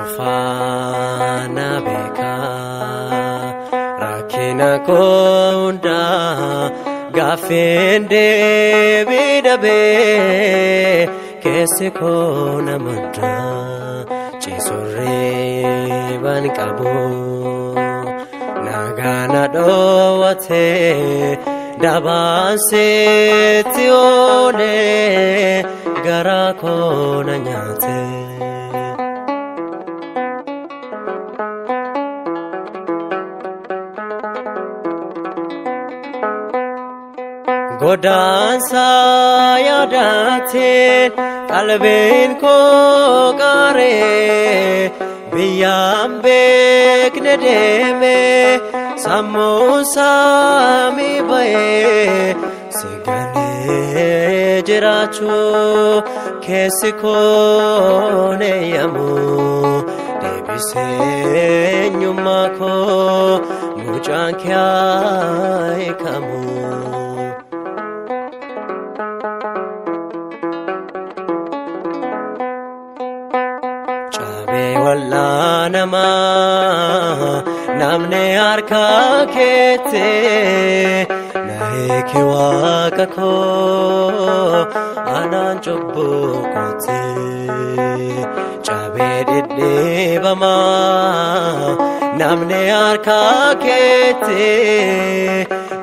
Kofana beka rakina konda gafende bidabe kese kona madra chisore ban kabu nagana dowate dabanse tione gara kona nyate Godansa yadatin kalbin ko kare biyam bekne deme samusa mi bae sigane jirachu kesiko ne yamu debise nyumako mujan kya kamu Walla nama namne arka kete nahe kiwaka ko anan chobbo kote chabe didde bama namne arka kete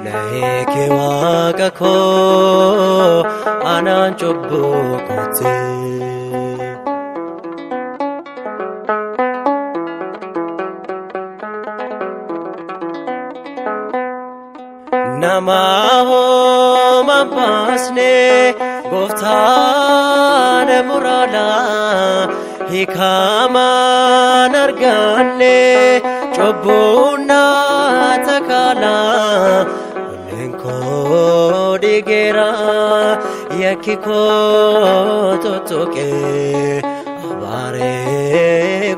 nahe kiwaka ko anan chobbo kote Namaho mapasne goftan murala hikama nargane chobuna takala lenko digera yakiko totoke abare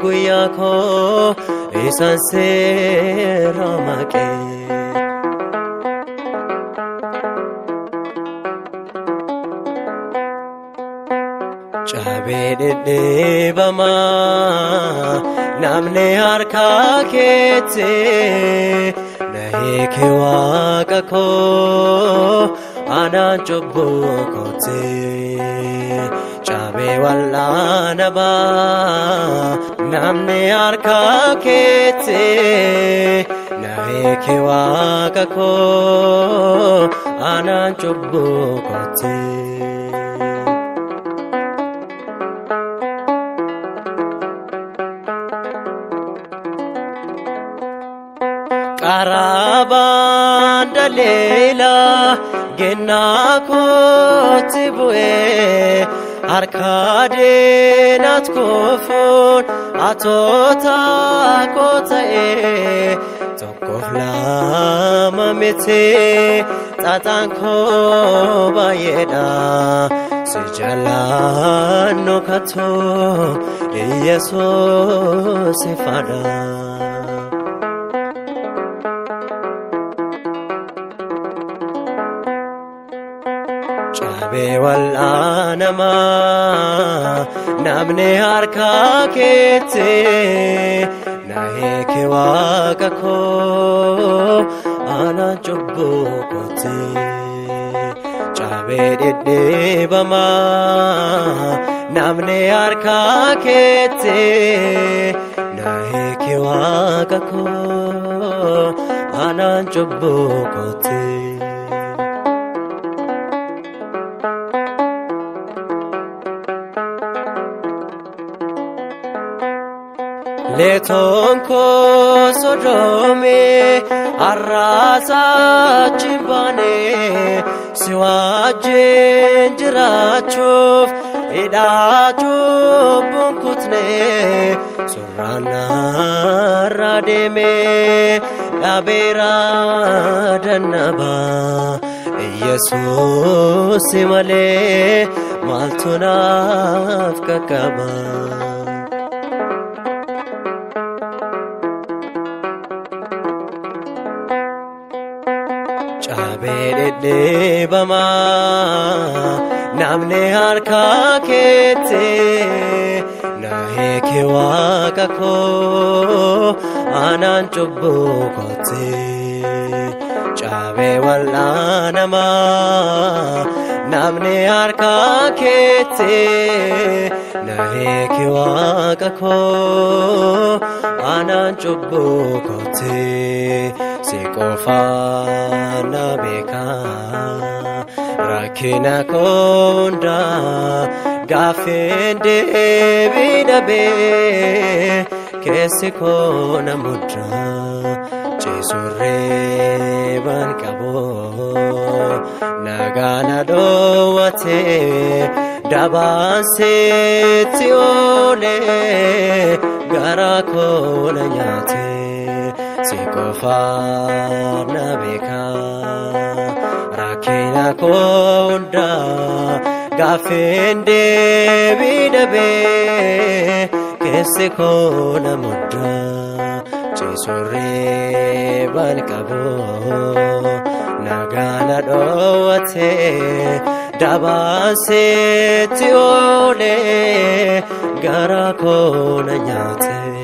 guyako isanse ramake Chabedde bama namne arka kete nahe kiwaka ko anan chobbo kote chabe walla naba namne arka kete nahe kiwaka ko anan chobbo kote Karaban dalela genna kotibue arkade nat kofon atota kotae tokofla mamete tatanko bayeda sijalano kato yesus fada Chabe walla nama namne arka kete nahe kiwaka ko ana chobbo kote chabe didde bama namne arka kete nahe kiwaka ko ana chobbo kote Letonko sodome arrasa chibane siwaje jirachuf idachuf bunkutne surana rademe labera danaba yesus simale maltunaf kakaba Chabedde bama namne arka kete na hiiki waaqa koo aanaan cubbuu kooti caabee wal'aanamaa namni harka keetti na hiiki waaqa koo aanaan cubbuu kooti si qofaa na beekaa rakkina koo hundaa gaaffeen deebii dhabee keessi koo na muddaa ciisurree baan qaboo nagaa na dhoowwatee dabaan sitti oolee garaa koo na nyaatee si qofaa na beekaa rakkina koo hundaa gaaffeen deebii dhabee keessi koo na muddaa ciisurree baan qaboo nagaa na dhoowwatee dabaan sitti oolee garaa koo na nyaatee.